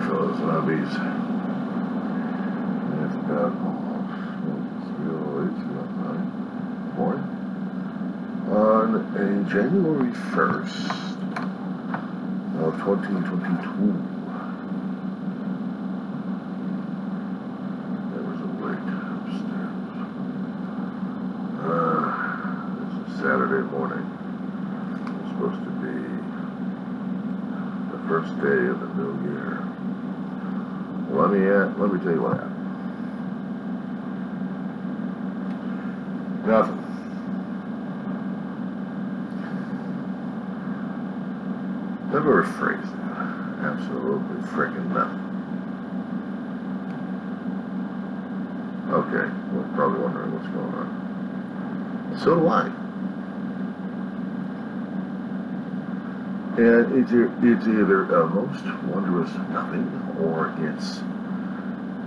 for those hobbies. It's about 3:08 morning on a January 1st of 2022. There was a wait upstairs. It's a Saturday morning. It's supposed to be the first day of the new year. Let me tell you what happened. Nothing. Let me rephrase that. Absolutely freaking nothing. Okay, well, probably wondering what's going on. So do I. And it's either a most wondrous nothing, or it's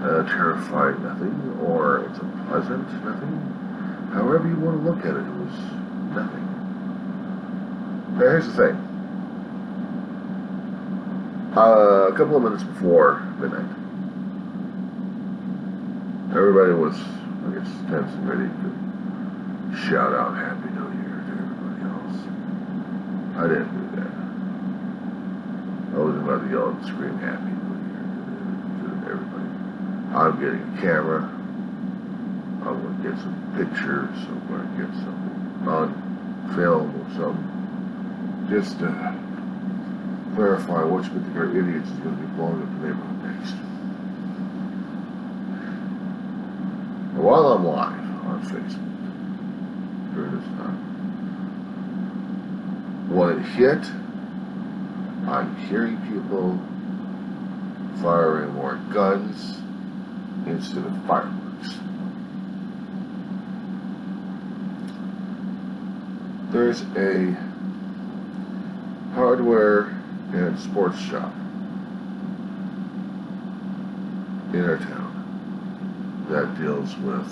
a terrifying nothing, or it's a pleasant nothing. However you want to look at it, it was nothing. Now here's the thing. A couple of minutes before midnight, everybody was, I guess, tense and ready to shout out Happy New Year to everybody else. I didn't do that. I wasn't about to yell and scream Happy New Year to everybody. I'm getting a camera. I'm going to get some pictures. I'm going to get some on film or something. Just to clarify which particular idiots is going to be blowing up the neighborhood next. And while I'm live on Facebook during this time, when it hit, I'm hearing people firing more guns instead of fireworks. There's a hardware and sports shop in our town that deals with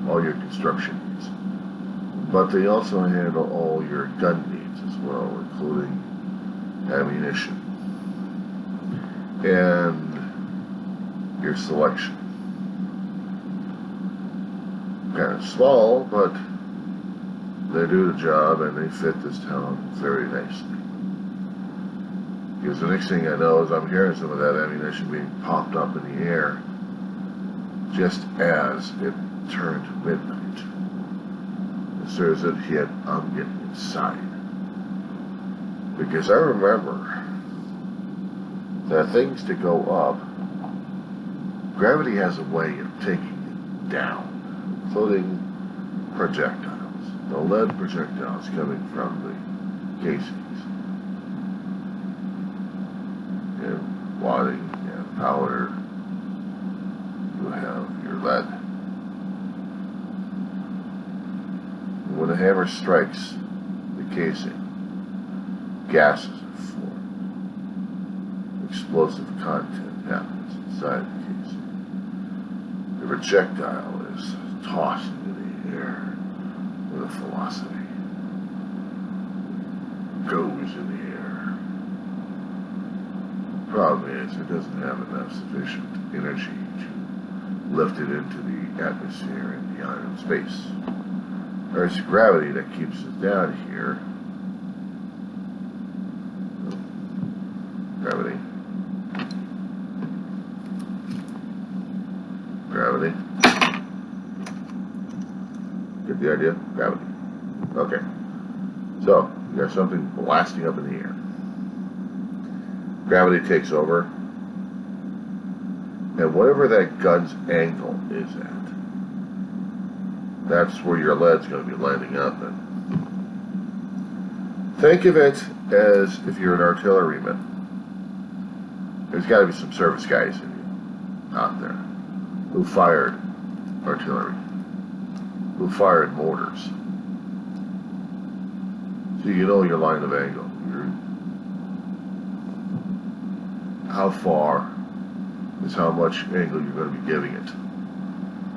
all your construction needs. But they also handle all your gun needs as well, including ammunition and your selection. Kind of small, but they do the job and they fit this town very nicely. Because the next thing I know is I'm hearing some of that ammunition being popped up in the air just as it turned midnight. As soon as it hit, I'm getting inside. Because I remember that things to go up, gravity has a way of taking it down, including projectiles. The lead projectiles coming from the casings. You have wadding, you have powder, you have your lead. When a hammer strikes the casing, gases are formed. Explosive content happens inside the casing. The projectile is tossed into the air with a velocity. Goes in the air. The problem is it doesn't have enough sufficient energy to lift it into the atmosphere and beyond in space. There's gravity that keeps it down here. Gravity. Gravity. Get the idea? Gravity. Okay. So, you got something blasting up in the air. Gravity takes over. And whatever that gun's angle is at, that's where your lead's going to be landing up in. Think of it as if you're an artilleryman. There's got to be some service guys in you out there who fired artillery, who fired mortars. So you know your line of angle. How far is how much angle you're going to be giving it.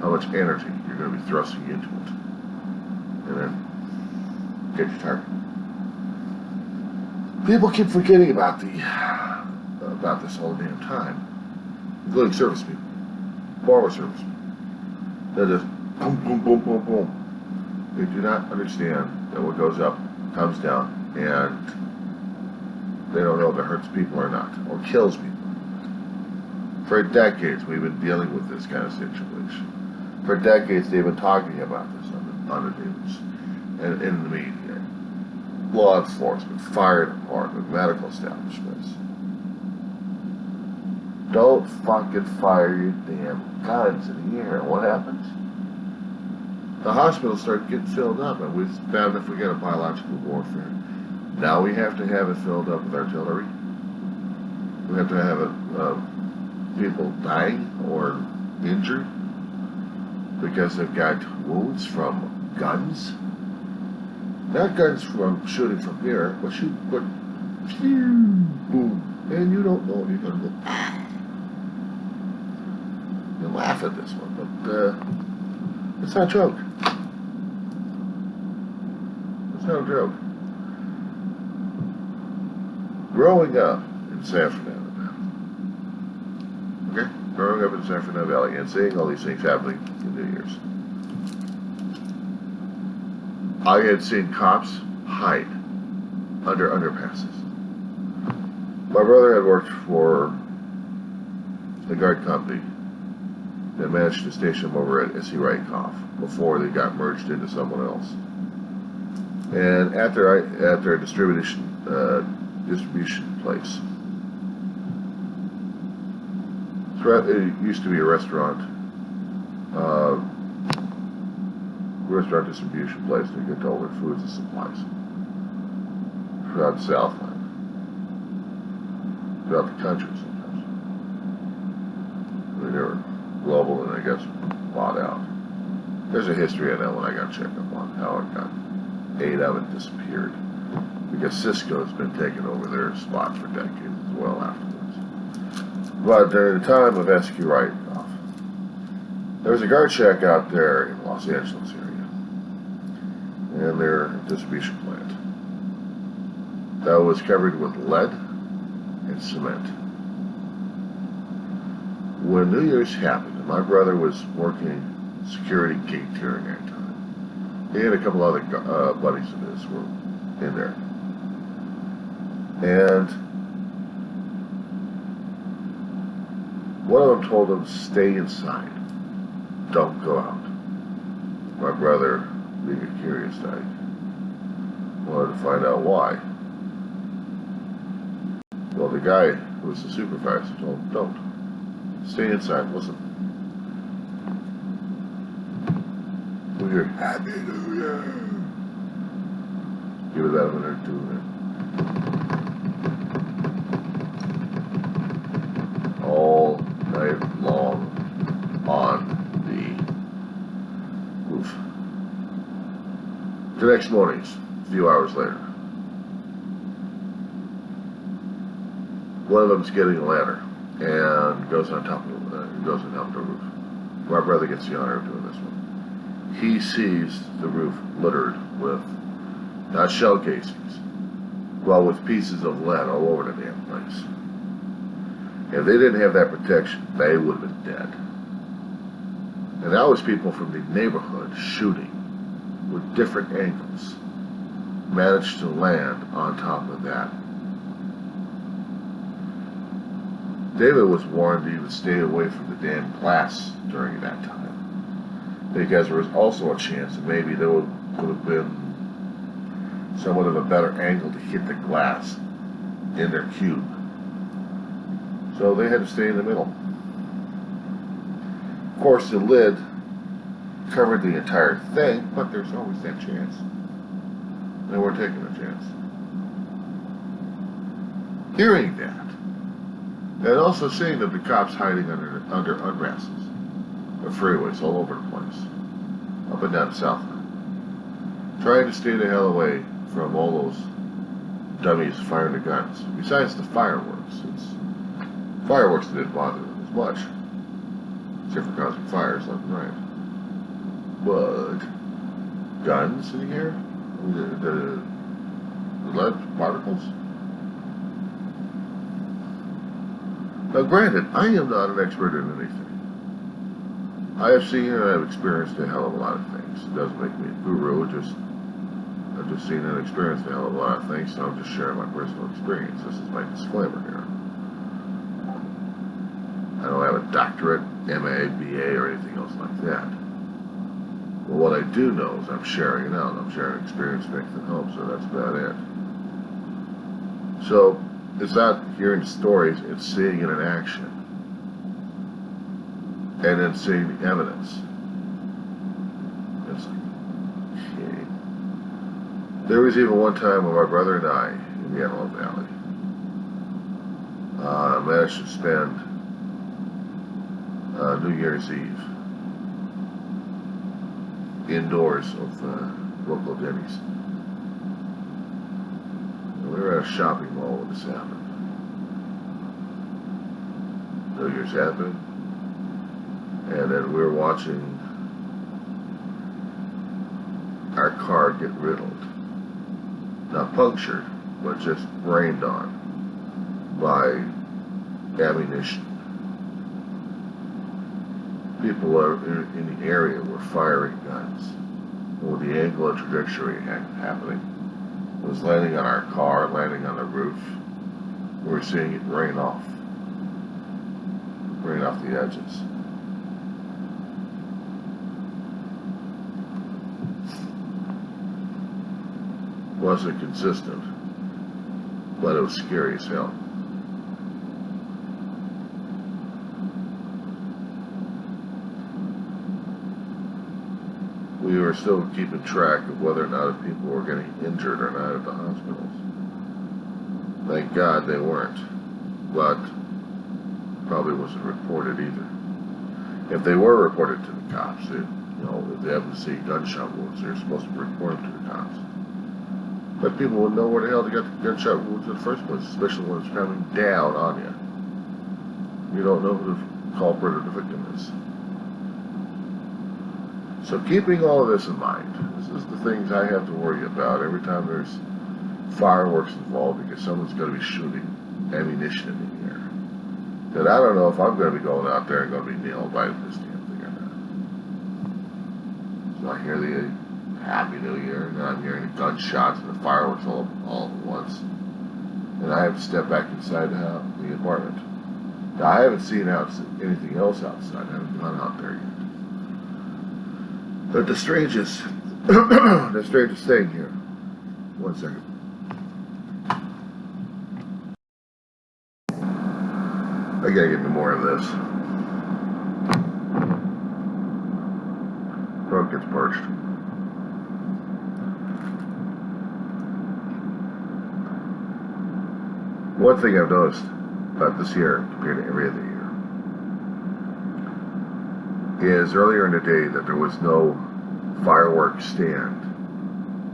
How much energy you're going to be thrusting into it. And then get your target. People keep forgetting about the about this all the damn time, including service people, former service people. They're just boom, boom, boom, boom, boom. They do not understand that what goes up comes down, and they don't know if it hurts people or not, or kills people. For decades, we've been dealing with this kind of situation. For decades, they've been talking about this on the news and in the media. Law enforcement, fire department, medical establishments. Don't fucking fire your damn guns in the air. What happens? The hospitals start getting filled up, and it's bad enough we got a biological warfare. Now we have to have it filled up with artillery. We have to have it, people dying or injured because they've got wounds from guns. Not guns from shooting from here, but boom, and you don't know if you're gonna go. You laugh at this one, but it's not a joke. It's not a joke. Growing up in Sanford, Alabama, okay, growing up in Sanford Valley and seeing all these things happening in New Year's. I had seen cops hide under underpasses. My brother had worked for the guard company that managed to station them over at S.E. Rakoff before they got merged into someone else. And after a distribution place. It used to be a restaurant distribution place to get all their foods and supplies throughout the Southland, throughout the country sometimes. I mean, they were global and I guess bought out. There's a history of that when I got checked up on how it got 8 of it disappeared because Cisco's been taking over their spot for decades as well afterwards. But during the time of S.Q. Rakoff, there was a guard shack out there in Los Angeles area. And their distribution plant that was covered with lead and cement. When New Year's happened, and my brother was working security gate during that time, he had a couple other buddies of his were in there. And one of them told him, stay inside, don't go out. My brother, being a curious type, wanted to find out why. Well, the guy who was the supervisor told him, don't. Stay inside, listen. We hear, Happy New Year! Give it about a minute or two, man. All night long on the roof. The next morning, a few hours later, one of them's getting a ladder and goes on top of the roof. My brother gets the honor of doing this one. He sees the roof littered with not shell casings, but with pieces of lead all over the damn place. If they didn't have that protection, they would have been dead. And that was people from the neighborhood shooting with different angles, managed to land on top of that. David was warned he would stay away from the damn glass during that time, because there was also a chance that maybe there would have been somewhat of a better angle to hit the glass in their cube. So they had to stay in the middle. Of course, the lid covered the entire thing, but there's always that chance. They weren't taking a chance. Hearing that, and also seeing that the cops hiding under unrasses, the freeways all over the place, up and down the Southland, trying to stay the hell away from all those dummies firing the guns. Besides the fireworks, fireworks didn't bother them as much, except for causing fires left and right. But guns in here, the lead particles, Now granted, I am not an expert in anything. I have seen and I've experienced a hell of a lot of things. It doesn't make me a guru, I've just seen and experienced a hell of a lot of things, so I'm just sharing my personal experience. This is my disclaimer here. I don't have a doctorate, MA, BA, or anything else like that. But what I do know is I'm sharing it out. I'm sharing experience makes it help, so that's about it. So, it's not hearing stories, it's seeing it in action. And then seeing the evidence. It's like, okay. There was even one time when my brother and I, in the Antelope Valley, managed to spend New Year's Eve indoors of local Denny's. And we were at a shopping mall when this happened. New Year's happened, and then we were watching our car get riddled. Not punctured, but just rained on by ammunition. People in the area were firing guns. And with the angle and trajectory happening, it was landing on our car, landing on the roof. We were seeing it rain off the edges. Wasn't consistent, but it was scary as hell. We were still keeping track of whether or not people were getting injured or not at the hospitals. Thank God they weren't, but probably wasn't reported either. If they were reported to the cops, if they happen to see gunshot wounds, they're supposed to report them to the cops. But people would know where the hell to get the gunshot wounds in the first place, especially when it's coming down on you. You don't know who the culprit or the victim is. So keeping all of this in mind, this is the things I have to worry about every time there's fireworks involved, because someone's going to be shooting ammunition in the air. That I don't know if I'm going to be going out there and going to be nailed by this damn thing or not. So I hear the Happy New Year, and I'm hearing the gunshots and the fireworks all at once. And I have to step back inside the apartment. Now, I haven't seen anything else outside. I haven't gone out there yet. But the strangest thing here. One second. I gotta get me more of this. Throat gets parched. One thing I've noticed about this year compared to every other year is earlier in the day that there was no fireworks stand,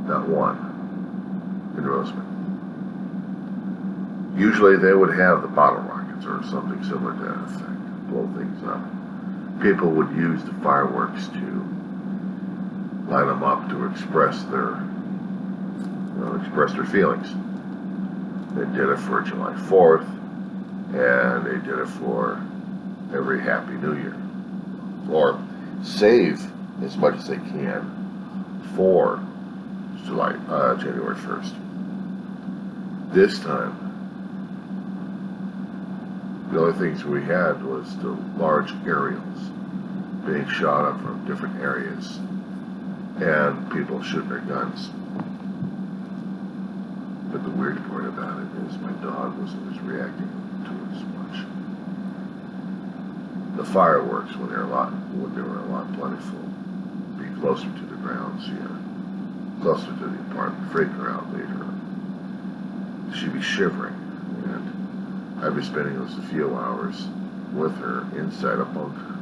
not one, in Roseman. Usually they would have the bottle rockets or something similar to that effect, blow things up. People would use the fireworks to line them up to express their feelings. They did it for July 4th, and they did it for every Happy New Year. Or save as much as they can for January 1st. This time, the only things we had was the large aerials being shot up from different areas and people shooting their guns. But the weird part about it is my dog wasn't reacting to it as much. The fireworks, when they were a lot plentiful, be closer to the grounds here, closer to the apartment, freaking her out later. She'd be shivering, and I'd be spending those a few hours with her inside a bunker.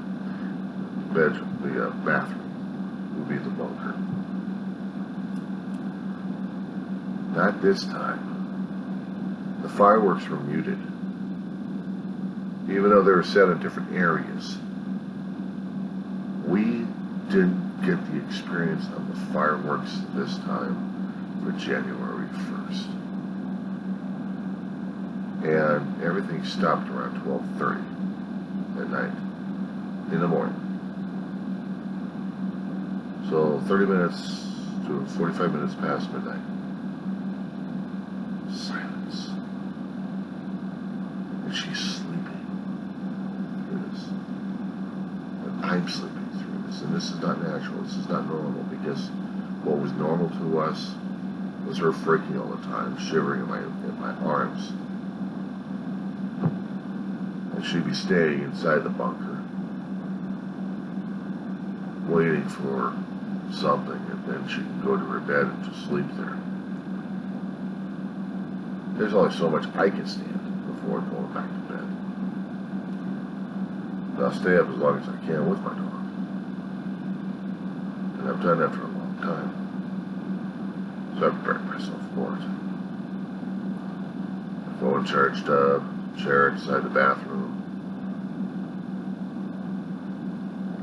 The bathroom would be the bunker. Not this time. The fireworks were muted. Even though they were set in different areas, we didn't get the experience of the fireworks this time for January 1st. and everything stopped around 12:30 at night, in the morning. So 30 minutes to 45 minutes past midnight. Silence. And she's sleeping through this. And I'm sleeping through this. And this is not natural. This is not normal, because what was normal to us was her freaking all the time, shivering in my arms. And she'd be staying inside the bunker, waiting for something, and then she can go to her bed and just sleep there. There's only so much I can stand before going back to bed. But I'll stay up as long as I can with my dog. And I've done that for a long time. So I've prepared myself for it. My phone charged up, chair inside the bathroom,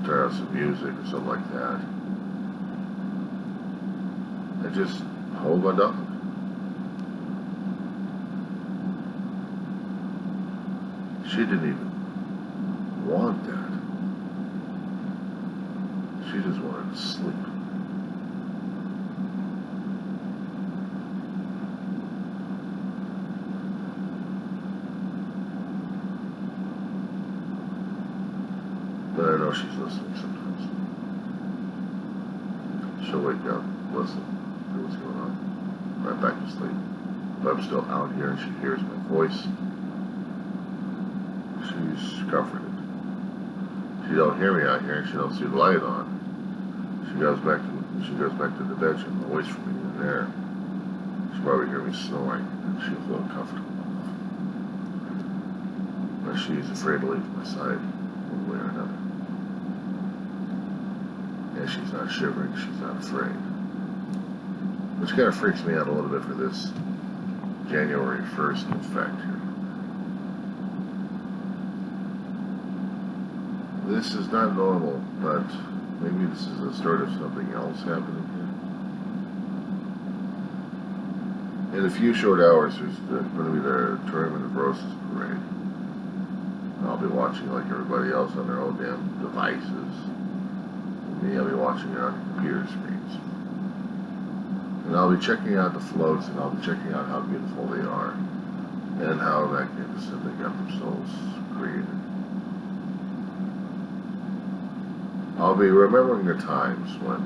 turn on some music or something like that. I just hold my dog. She didn't even want that. She just wanted to sleep. But I know she's listening sometimes. She'll wake up, listen to what's going on, right back to sleep. But I'm still out here and she hears my voice. She's comforted. She don't hear me out here and she don't see the light on. She goes back to the bedroom away from me in there. She'll probably hear me snoring and she'll feel comfortable enough. But she's afraid to leave my side one way or another. And she's not shivering, she's not afraid. Which kind of freaks me out a little bit for this January 1st effect here. This is not normal, but maybe this is the start of something else happening here. In a few short hours, there's going to be the Tournament of Roses parade. I'll be watching like everybody else on their own damn devices. Me, I'll be watching it on computer screens. And I'll be checking out the floats, and I'll be checking out how beautiful they are, and how magnificent they got themselves created. I'll be remembering the times when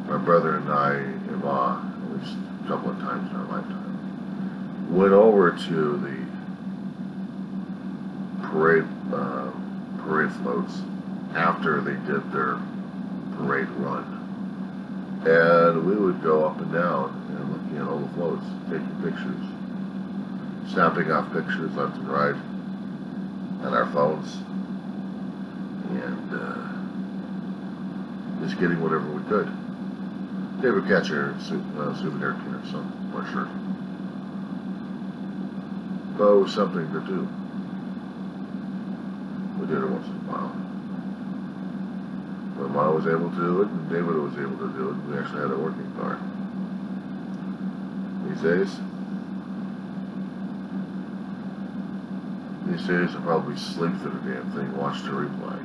my brother and I, Emma, at least a couple of times in our lifetime, went over to the parade floats after they did their parade run. And we would go up and down and looking at all the floats, taking pictures, snapping off pictures left and right on our phones, and just getting whatever we could. They would catch a souvenir can or something, or shirt. But it was something to do. We did it once in a while. When Ma was able to do it, and David was able to do it, we actually had a working car. These days I'll probably sleep through the damn thing, watch the replay.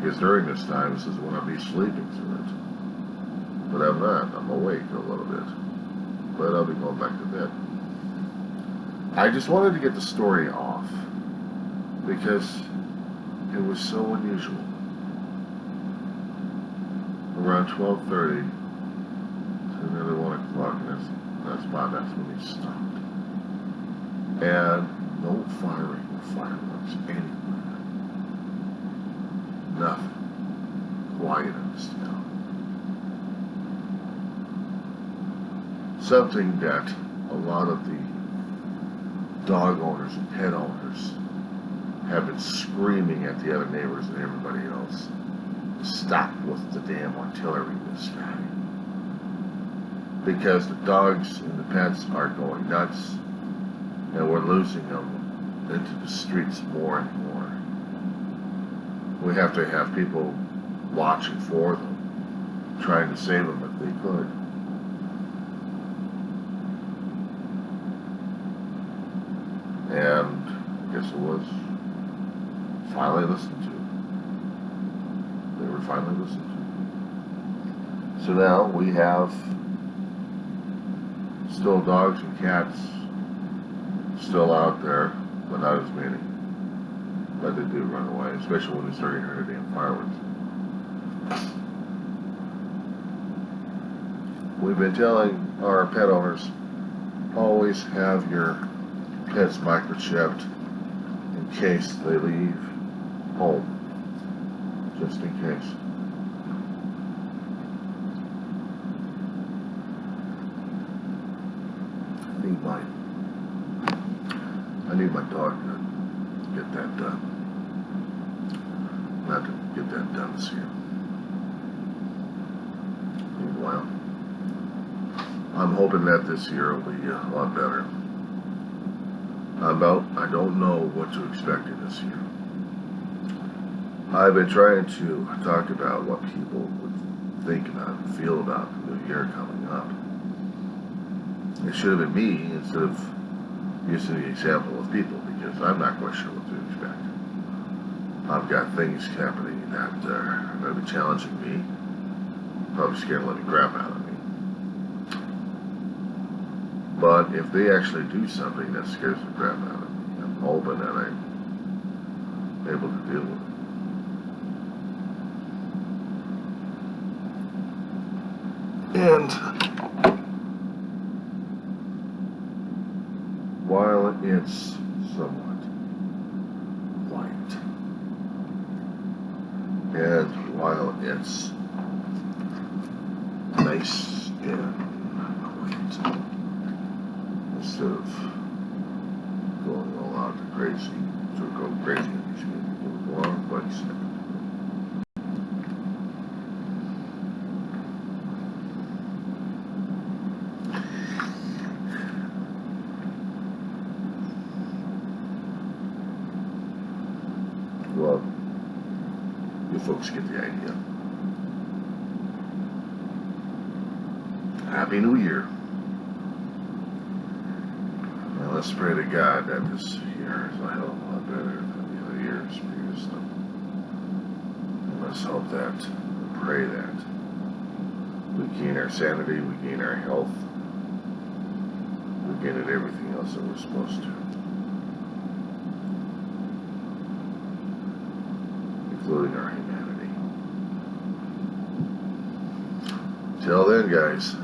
Because during this time, this is when I'll be sleeping through it. But I'm not. I'm awake a little bit. But I'll be going back to bed. I just wanted to get the story off, because it was so unusual. Around 12:30 to nearly 1 o'clock, and that's when he stopped. And no firing or fireworks anywhere. Nothing. Quiet in this town. Something that a lot of the dog owners and pet owners have been screaming at the other neighbors and everybody else. Stop with the damn artillery in the sky. Because the dogs and the pets are going nuts, and we're losing them into the streets more and more. We have to have people watching for them, trying to save them if they could. And I guess it was finally listened to. They were finally listened to. So now we have still dogs and cats still out there, but not as many. But they do run away, especially when they start getting rid of damn fireworks. We've been telling our pet owners, always have your pets microchipped in case they leave home, just in case. I need my dog to get that done. Not to get that done this year. Meanwhile, I'm hoping that this year will be a lot better. I don't know what to expect in this year. I've been trying to talk about what people would think about and feel about the new year coming up. It should have been me instead of using the example of people, because I'm not quite sure what to expect. I've got things happening that are going to be challenging me, probably scaring the living crap out of me. But if they actually do something that scares the crap out of me, I'm hoping that I'm able to deal with it. And while it's somewhat light, and while it's nice and quiet, instead of going all out to crazy, to go crazy in these people, go on quite simple. Well, you folks get the idea. Happy New Year. Now let's pray to God that this year is a hell of a lot better than the other years previously. And let's hope that, and pray that we gain our sanity, we gain our health, we gain everything else that we're supposed to. Including our humanity. Till then, guys.